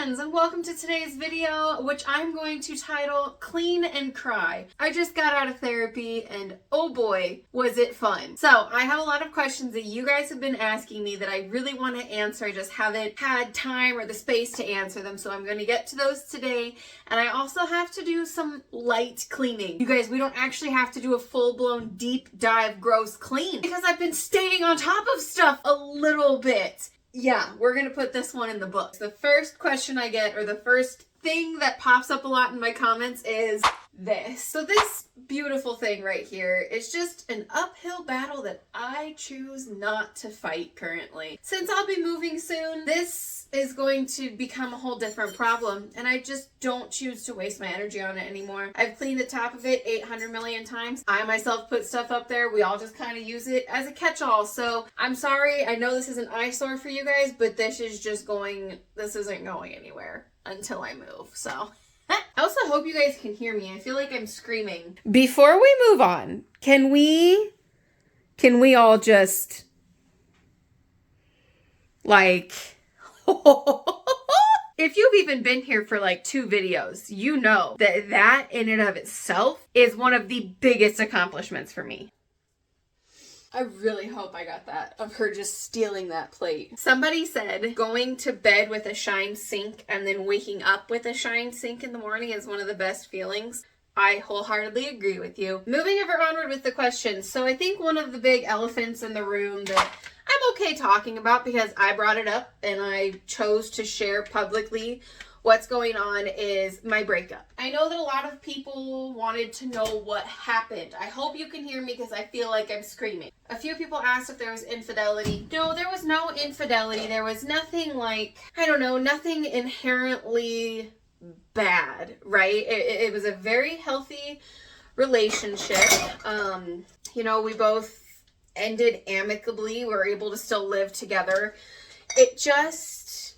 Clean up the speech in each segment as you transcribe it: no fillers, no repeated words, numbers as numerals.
friends, and welcome to today's video, which I'm going to title Clean and Cry. I just got out of therapy and oh boy, was it fun. So I have a lot of questions that you guys have been asking me that I really want to answer. I just haven't had time or the space to answer them. So I'm going to get to those today. And I also have to do some light cleaning. You guys, we don't actually have to do a full-blown deep dive gross clean because I've been staying on top of stuff a little bit. Yeah, we're going to put this one in the book. The first question I get, or the first thing that pops up a lot in my comments is this. So this beautiful thing right here is just an uphill battle that I choose not to fight currently. Since I'll be moving soon, this is going to become a whole different problem, and I just don't choose to waste my energy on it anymore. I've cleaned the top of it 800 million times. I myself put stuff up there. We all just kind of use it as a catch-all. So I'm sorry. I know this is an eyesore for you guys, but this isn't going anywhere until I move. So I also hope you guys can hear me. I feel like I'm screaming. Before we move on, can we all just like if you've even been here for like 2 videos, you know that in and of itself is one of the biggest accomplishments for me. I really hope I got that of her just stealing that plate. Somebody said going to bed with a shine sink and then waking up with a shine sink in the morning is one of the best feelings. I wholeheartedly agree with you. Moving ever onward with the questions. So I think one of the big elephants in the room that I'm okay talking about because I brought it up and I chose to share publicly what's going on is my breakup. I know that a lot of people wanted to know what happened. I hope you can hear me because I feel like I'm screaming. A few people asked if there was infidelity. No, there was no infidelity. There was nothing like, I don't know, nothing inherently bad, right? It was a very healthy relationship. We both ended amicably. We were able to still live together. It just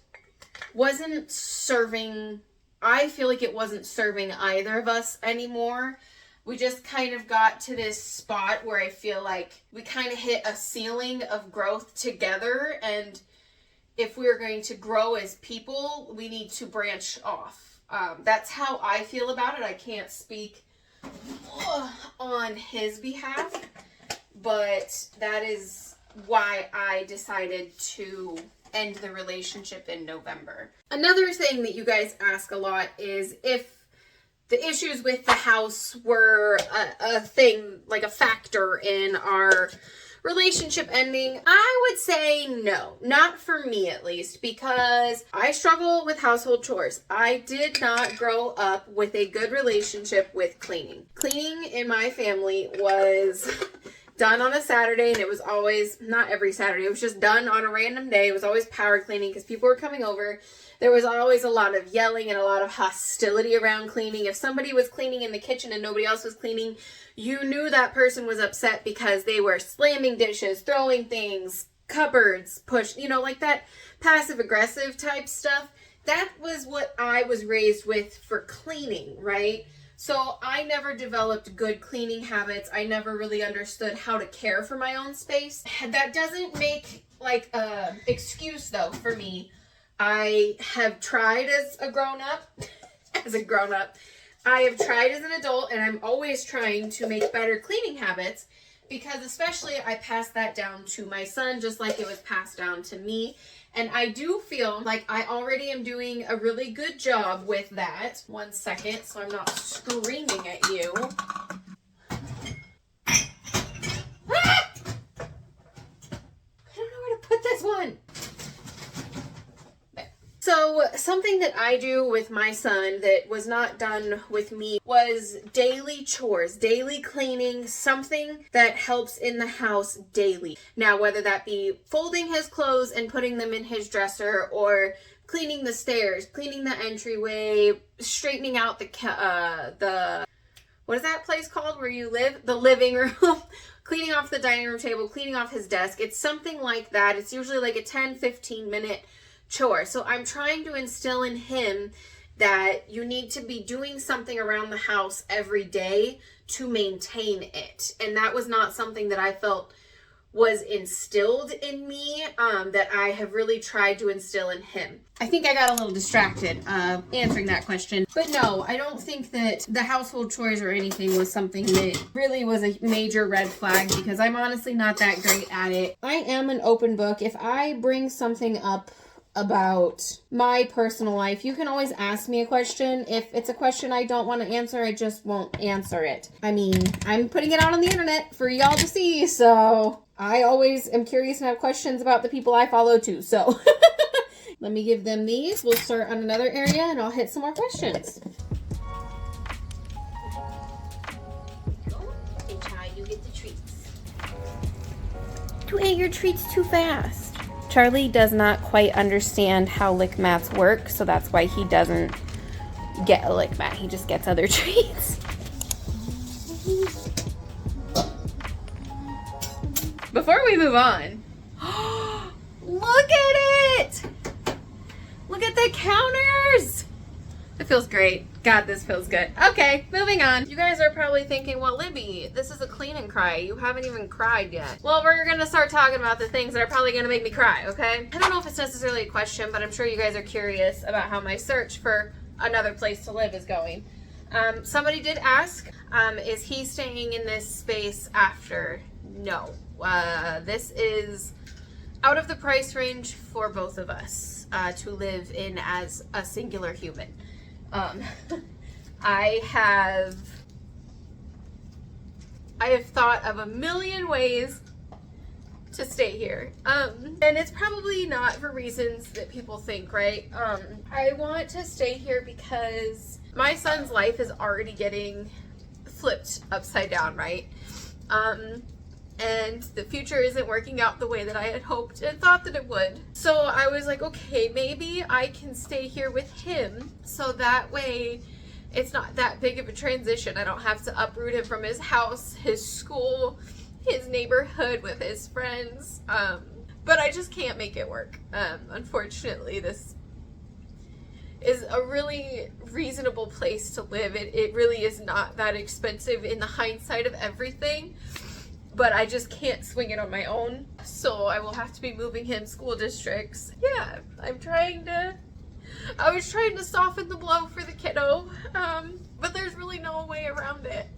wasn't serving, I feel like it wasn't serving either of us anymore. We just kind of got to this spot where I feel like we kind of hit a ceiling of growth together, and if we're going to grow as people, we need to branch off. That's how I feel about it. I can't speak on his behalf, but that is why I decided to end the relationship in November. Another thing that you guys ask a lot is if the issues with the house were a thing, like a factor in our relationship ending. I would say no, not for me at least, because I struggle with household chores. I did not grow up with a good relationship with cleaning. Cleaning in my family was done on a Saturday, and it was always, not every Saturday, it was just done on a random day. It was always power cleaning because people were coming over. There was always a lot of yelling and a lot of hostility around cleaning. If somebody was cleaning in the kitchen and nobody else was cleaning, you knew that person was upset because they were slamming dishes, throwing things, cupboards, like that passive aggressive type stuff. That was what I was raised with for cleaning, right? So I never developed good cleaning habits. I never really understood how to care for my own space. That doesn't make like a excuse though for me. I have tried as a grown-up. I have tried as an adult, and I'm always trying to make better cleaning habits because especially I passed that down to my son just like it was passed down to me. And I do feel like I already am doing a really good job with that. 1 second, so I'm not screaming at you. Ah! I don't know where to put this one. So something that I do with my son that was not done with me was daily chores, daily cleaning, something that helps in the house daily. Now, whether that be folding his clothes and putting them in his dresser, or cleaning the stairs, cleaning the entryway, straightening out the what is that place called where you live? The living room. Cleaning off the dining room table, cleaning off his desk. It's something like that. It's usually like a 10-15 minute chore. So I'm trying to instill in him that you need to be doing something around the house every day to maintain it. And that was not something that I felt was instilled in me that I have really tried to instill in him. I think I got a little distracted answering that question. But no, I don't think that the household chores or anything was something that really was a major red flag, because I'm honestly not that great at it. I am an open book. If I bring something up about my personal life, you can always ask me a question. If it's a question I don't want to answer, I just won't answer it. I mean, I'm putting it out on the internet for y'all to see, so I always am curious and have questions about the people I follow too, so let me give them these. We'll start on another area and I'll hit some more questions. Hey, Chai, you get the treats. You ate your treats too fast. Charlie does not quite understand how lick mats work, so that's why he doesn't get a lick mat. He just gets other treats. Before we move on, look at it! Look at the counters! It feels great. God, this feels good. Okay, moving on. You guys are probably thinking, well, Libby, this is a clean and cry. You haven't even cried yet. Well, we're gonna start talking about the things that are probably gonna make me cry, okay? I don't know if it's necessarily a question, but I'm sure you guys are curious about how my search for another place to live is going. Somebody did ask, is he staying in this space after? No. This is out of the price range for both of us to live in as a singular human. I have thought of a million ways to stay here. And it's probably not for reasons that people think, right? I want to stay here because my son's life is already getting flipped upside down, right? And the future isn't working out the way that I had hoped and thought that it would. So I was like, okay, maybe I can stay here with him, so that way it's not that big of a transition. I don't have to uproot him from his house, his school, his neighborhood with his friends. But I just can't make it work. Unfortunately, this is a really reasonable place to live. It really is not that expensive in the hindsight of everything. But I just can't swing it on my own, so I will have to be moving him school districts. Yeah, I was trying to soften the blow for the kiddo, but there's really no way around it.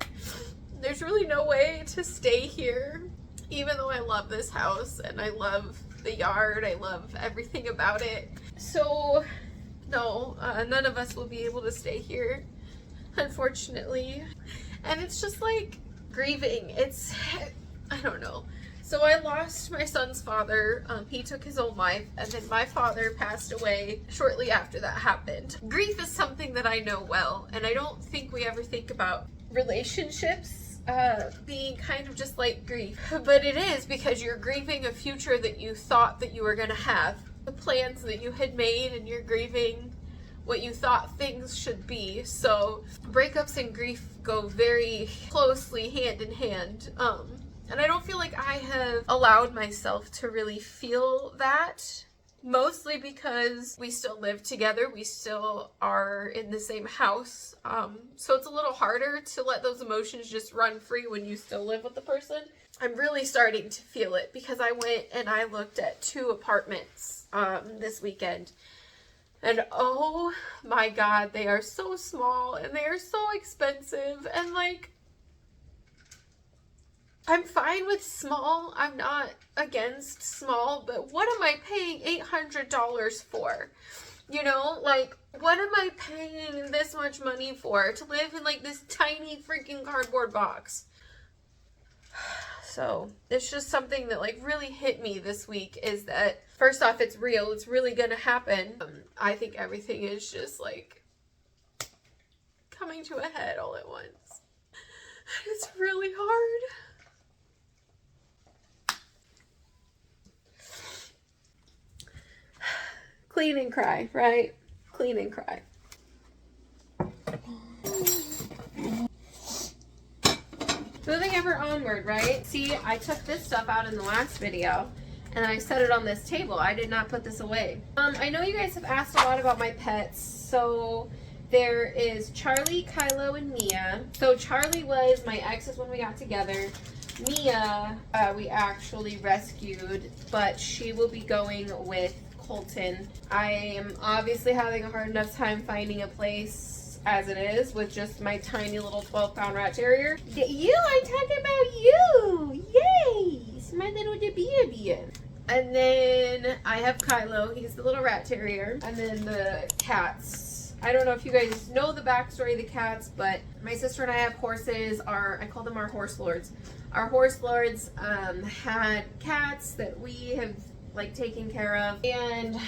There's really no way to stay here, even though I love this house, and I love the yard, I love everything about it. So, no, none of us will be able to stay here, unfortunately. And it's just like grieving. I don't know. So I lost my son's father. He took his own life, and then my father passed away shortly after that happened. Grief is something that I know well, and I don't think we ever think about relationships being kind of just like grief. But it is, because you're grieving a future that you thought that you were going to have, the plans that you had made, and you're grieving what you thought things should be. So breakups and grief go very closely hand in hand. And I don't feel like I have allowed myself to really feel that, mostly because we still live together. We still are in the same house. So it's a little harder to let those emotions just run free when you still live with the person. I'm really starting to feel it because I went and I looked at 2 apartments this weekend. And oh my God, they are so small and they are so expensive. And like, I'm fine with small. I'm not against small, but what am I paying $800 for? You know, like, what am I paying this much money for to live in like this tiny freaking cardboard box? So it's just something that like really hit me this week, is that first off, it's real. It's really gonna happen. I think everything is just like coming to a head all at once. It's really hard. Clean and cry, right? Clean and cry. Moving ever onward, right? See, I took this stuff out in the last video and I set it on this table. I did not put this away. I know you guys have asked a lot about my pets. So there is Charlie, Kylo, and Mia. So Charlie was my ex's when we got together. Mia, we actually rescued, but she will be going with Colton. I am obviously having a hard enough time finding a place as it is with just my tiny little 12-pound rat terrier. I'm talking about you! Yay! It's my little baby. And then I have Kylo, he's the little rat terrier. And then the cats. I don't know if you guys know the backstory of the cats, but my sister and I have horses. I call them our horse lords. Our horse lords had cats that we have like taken care of, and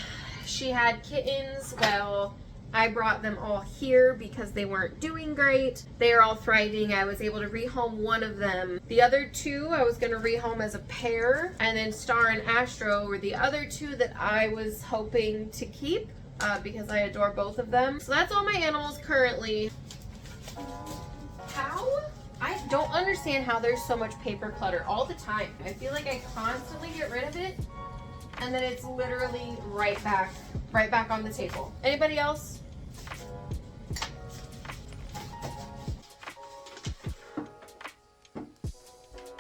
she had kittens. Well, I brought them all here because they weren't doing great. They are all thriving. I was able to rehome one of them. The other two I was going to rehome as a pair, and then Star and Astro were the other two that I was hoping to keep because I adore both of them. So that's all my animals currently. How? I don't understand how there's so much paper clutter all the time. I feel like I constantly get rid of it, and then it's literally right back on the table. Anybody else?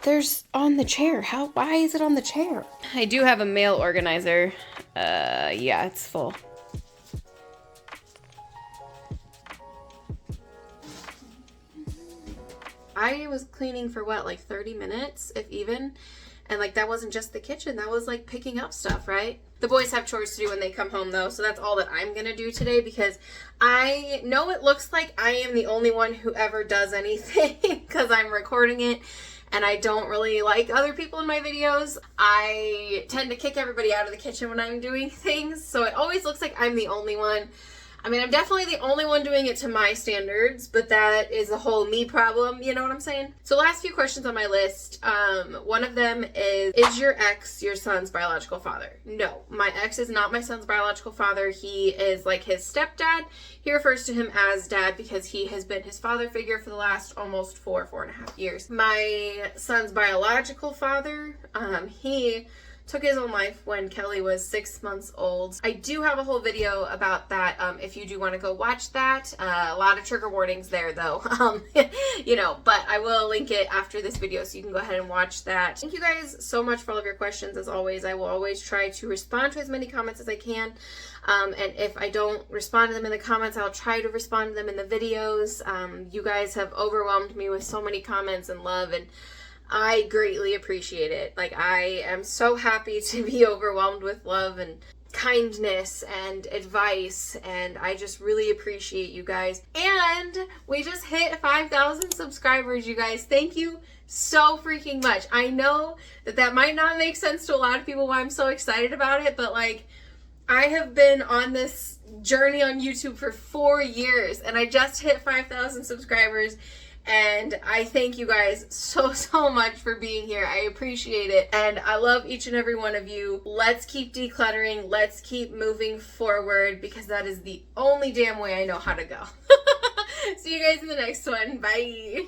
There's on the chair. Why is it on the chair? I do have a mail organizer. Yeah, it's full. I was cleaning for what, like 30 minutes, if even. And like that wasn't just the kitchen, that was like picking up stuff, right? The boys have chores to do when they come home though, so that's all that I'm gonna do today because I know it looks like I am the only one who ever does anything because I'm recording it and I don't really like other people in my videos. I tend to kick everybody out of the kitchen when I'm doing things, so it always looks like I'm the only one. I mean, I'm definitely the only one doing it to my standards, but that is a whole me problem, you know what I'm saying? So last few questions on my list, one of them is your ex your son's biological father? No, my ex is not my son's biological father. He is like his stepdad. He refers to him as dad because he has been his father figure for the last almost 4.5 years. My son's biological father, he took his own life when Kelly was 6 months old. I do have a whole video about that if you do want to go watch that. A lot of trigger warnings there though, you know, but I will link it after this video so you can go ahead and watch that. Thank you guys so much for all of your questions. As always, I will always try to respond to as many comments as I can. And if I don't respond to them in the comments, I'll try to respond to them in the videos. You guys have overwhelmed me with so many comments and love, and I greatly appreciate it. Like, I am so happy to be overwhelmed with love and kindness and advice, and I just really appreciate you guys. And we just hit 5,000 subscribers, you guys. Thank you so freaking much. I know that might not make sense to a lot of people why I'm so excited about it, but like, I have been on this journey on YouTube for 4 years, and I just hit 5,000 subscribers. And I thank you guys so much for being here. I appreciate it. And I love each and every one of you. Let's keep decluttering. Let's keep moving forward because that is the only damn way I know how to go. See you guys in the next one. Bye.